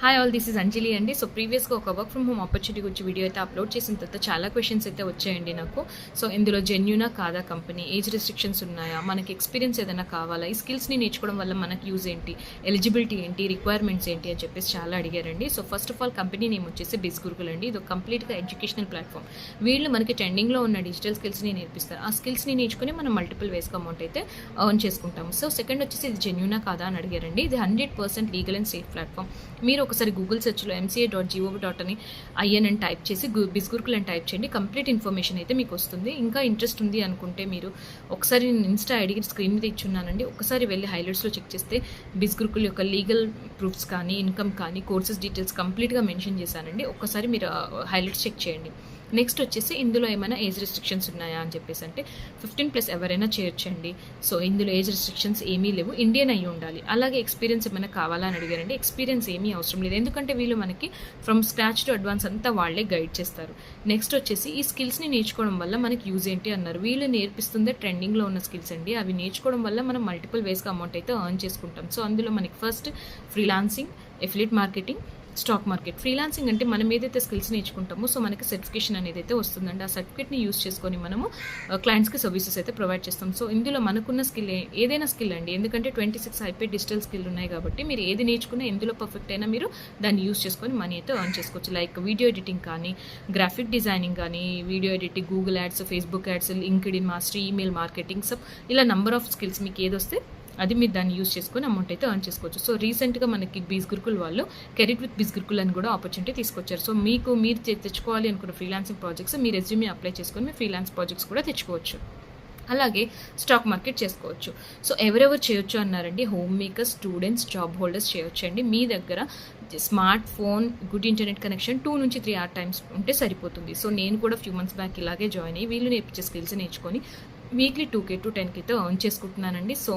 Hi all, this is అంజలి అండి. So ప్రీవియస్గా ఒక వర్క్ ఫ్రమ్ హోమ్ ఆపర్చునిటీ గురించి వీడియో అయితే అప్లోడ్ చేసిన తర్వాత చాలా క్వశ్చన్స్ అయితే వచ్చాయండి నాకు. సో ఇందులో జెన్యూనా కాదా కంపెనీ, ఏజ్ రెస్ట్రిక్షన్స్ ఉన్నాయా, మనకి ఎక్స్పీరియన్స్ ఏదైనా కావాలా, ఈ స్కిల్స్ని నేర్చుకోవడం వల్ల మనకి యూజ్ ఏంటి, ఎలిజిబిలిటీ ఏంటి, రిక్వైర్మెంట్స్ ఏంటి అని చెప్పేసి చాలా అడిగారండి. So first of all company name వచ్చేసి బిజ్ గురుకుల్ అండి. ఇది కంప్లీట్గా ఎడ్యుకేషనల్ ప్లాట్ఫామ్. వీళ్ళు మనకి ట్రెండింగ్లో ఉన్న డిజిటల్ స్కిల్స్ని నేర్పిస్తారు. ఆ స్కిల్స్ని నేర్చుకుని మనం మల్టిపుల్ వేస్గా అమౌంట్ అయితే ఎర్న్ చేసుకుంటాము. సో సెకండ్ వచ్చేసి ఇది జెన్యూనా కాదా అని అడిగారండి. ఇది 100% లీగల్ అండ్ సేఫ్ ప్లాట్ఫామ్. మీరు ఒకసారి గూగుల్ సెర్చ్లో mca.gov.in అని టైప్ చేసి బిజ్ గురుకుల్ అని టైప్ చేయండి. కంప్లీట్ ఇన్ఫర్మేషన్ అయితే మీకు వస్తుంది. ఇంకా ఇంట్రెస్ట్ ఉంది అనుకుంటే మీరు ఒకసారి నేను ఇన్స్టా ఐడి స్క్రీన్ మీద ఇచ్చున్నానండి. ఒకసారి వెళ్ళి హైలైట్స్లో చెక్ చేస్తే బిజ్ గురుకుల్ యొక్క లీగల్ ప్రూఫ్స్ కానీ, ఇన్కమ్ కానీ, కోర్సెస్ డీటెయిల్స్ కంప్లీట్గా మెన్షన్ చేశానండి. ఒక్కసారి మీరు హైలైట్స్ చెక్ చేయండి. నెక్స్ట్ వచ్చేసి ఇందులో ఏమైనా ఏజ్ రెస్ట్రిక్షన్స్ ఉన్నాయా అని చెప్పేసి అంటే 15+ ఎవరైనా చేయొచ్చండి. సో ఇందులో ఏజ్ రెస్ట్రిక్షన్స్ ఏమీ లేవు. ఇండియన్ అయ్యి ఉండాలి. అలాగే ఎక్స్పీరియన్స్ ఏమైనా కావాలా అని అడిగారండి. ఎక్స్పీరియన్స్ ఏమీ అవసరం లేదు, ఎందుకంటే వీళ్ళు మనకి ఫ్రమ్ స్క్రాచ్ టు అడ్వాన్స్ అంతా వాళ్ళే గైడ్ చేస్తారు. నెక్స్ట్ వచ్చేసి ఈ స్కిల్స్ని నేర్చుకోవడం వల్ల మనకి యూజ్ ఏంటి అన్నారు. వీళ్ళు నేర్పిస్తుందే ట్రెండింగ్లో ఉన్న స్కిల్స్ అండి. అవి నేర్చుకోవడం వల్ల మనం మల్టిపుల్ వేస్గా అమౌంట్ అయితే ఎర్న్ చేసుకుంటాం. సో అందులో మనకి first freelancing, affiliate marketing, stock market. Freelancing అంటే మనం ఏదైతే స్కిల్స్ నేర్చుకుంటామో సో మనకి సర్టిఫికేషన్ అనేది అయితే వస్తుందండి. ఆ సర్టిఫికేట్ని యూస్ చేసుకొని మనము క్లయింట్స్కి సర్వీసెస్ అయితే ప్రొవైడ్ చేస్తాం. సో ఇందులో మనకున్న స్కిల్ ఏదైనా స్కిల్ అండి, ఎందుకంటే 26 హైపే డిజిటల్ స్కిల్ ఉన్నాయి కాబట్టి మీరు ఏది నేర్చుకున్నా ఎందులో పర్ఫెక్ట్ అయినా మీరు దాన్ని యూస్ చేసుకొని మనీ అయితే ఎర్న్ చేసుకోవచ్చు. లైక్ వీడియో ఎడిటింగ్ కానీ, గ్రాఫిక్ డిజైనింగ్ కానీ, video editing, Google ads, Facebook ads, LinkedIn mastery, email marketing, so ఇలా నంబర్ ఆఫ్ స్కిల్స్ మీకు ఏదొస్తే అది మీరు దాన్ని యూస్ చేసుకొని అమౌంట్ అయితే ఎర్న్ చేసుకోవచ్చు. సో రీసెంట్గా మనకి బిజ్ గురుకుల్ వాళ్ళు కెరీర్ విత్ బిజ్ గురుకుల్ అని కూడా ఆపర్చునిటీ తీసుకొచ్చారు. సో మీరు తెచ్చుకోవాలి అనుకున్న ఫ్రీలాన్సింగ్ ప్రాజెక్ట్స్ మీ రెజ్యూమే అప్లై చేసుకొని మీ ఫ్రీలాన్స్ ప్రాజెక్ట్స్ కూడా తెచ్చుకోవచ్చు. అలాగే స్టాక్ మార్కెట్ చేసుకోవచ్చు. సో ఎవరెవరు చేయొచ్చు అన్నారండి. Home makers, students, job holders చేయొచ్చండి. మీ దగ్గర smart phone, good internet connection 2 నుంచి 3 hour టైమ్స్ ఉంటే సరిపోతుంది. సో నేను కూడా ఫ్యూ మంత్స్ బ్యాక్ ఇలాగే జాయిన్ అయ్యి వీళ్ళు నేర్పించే స్కిల్స్ నేర్చుకొని వీక్లీ 2K to 10K అయితే ఎర్న్ చేసుకుంటున్నానండి. సో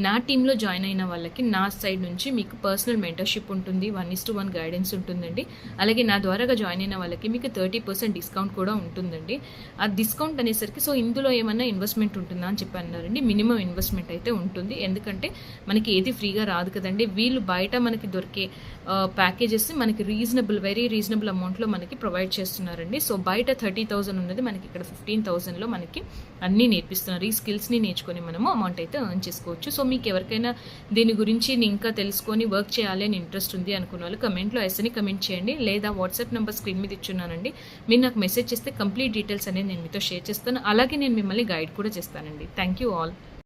నా టీంలో జాయిన్ అయిన వాళ్ళకి నా సైడ్ నుంచి మీకు పర్సనల్ మెంటర్షిప్ ఉంటుంది, 1:1 గైడెన్స్ ఉంటుందండి. అలాగే నా ద్వారాగా జాయిన్ అయిన వాళ్ళకి మీకు 30% డిస్కౌంట్ కూడా ఉంటుందండి. ఆ డిస్కౌంట్ అనేసరికి సో ఇందులో ఏమన్నా ఇన్వెస్ట్మెంట్ ఉంటుందా అని చెప్పి అన్నారండి. మినిమం ఇన్వెస్ట్మెంట్ అయితే ఉంటుంది, ఎందుకంటే మనకి ఏది ఫ్రీగా రాదు కదండి. వీళ్ళు బయట మనకి దొరికే ప్యాకేజెస్ మనకి వెరీ రీజనబుల్ అమౌంట్లో మనకి ప్రొవైడ్ చేస్తున్నారండి. సో బయట 30,000 ఉన్నది మనకి ఇక్కడ 15,000లో మనకి అన్నీ నేర్పిస్తున్నారు. ఈ స్కిల్స్ని నేర్చుకొని మనము అమౌంట్ అయితే ఎర్న్ చేసుకోవచ్చు. సో మీకు ఎవరికైనా దీని గురించి ఇంకా తెలుసుకొని వర్క్ చేయాలి అని ఇంట్రెస్ట్ ఉంది అనుకున్న వాళ్ళు కమెంట్లో అని కమెంట్ చేయండి, లేదా వాట్సాప్ నెంబర్ స్క్రీన్ మీద ఇచ్చున్నానండి. మీరు నాకు మెసేజ్ చేస్తే కంప్లీట్ డీటెయిల్స్ అనేది నేను మీతో షేర్ చేస్తాను. అలాగే నేను మిమ్మల్ని గైడ్ కూడా చేస్తానండి. Thank you all.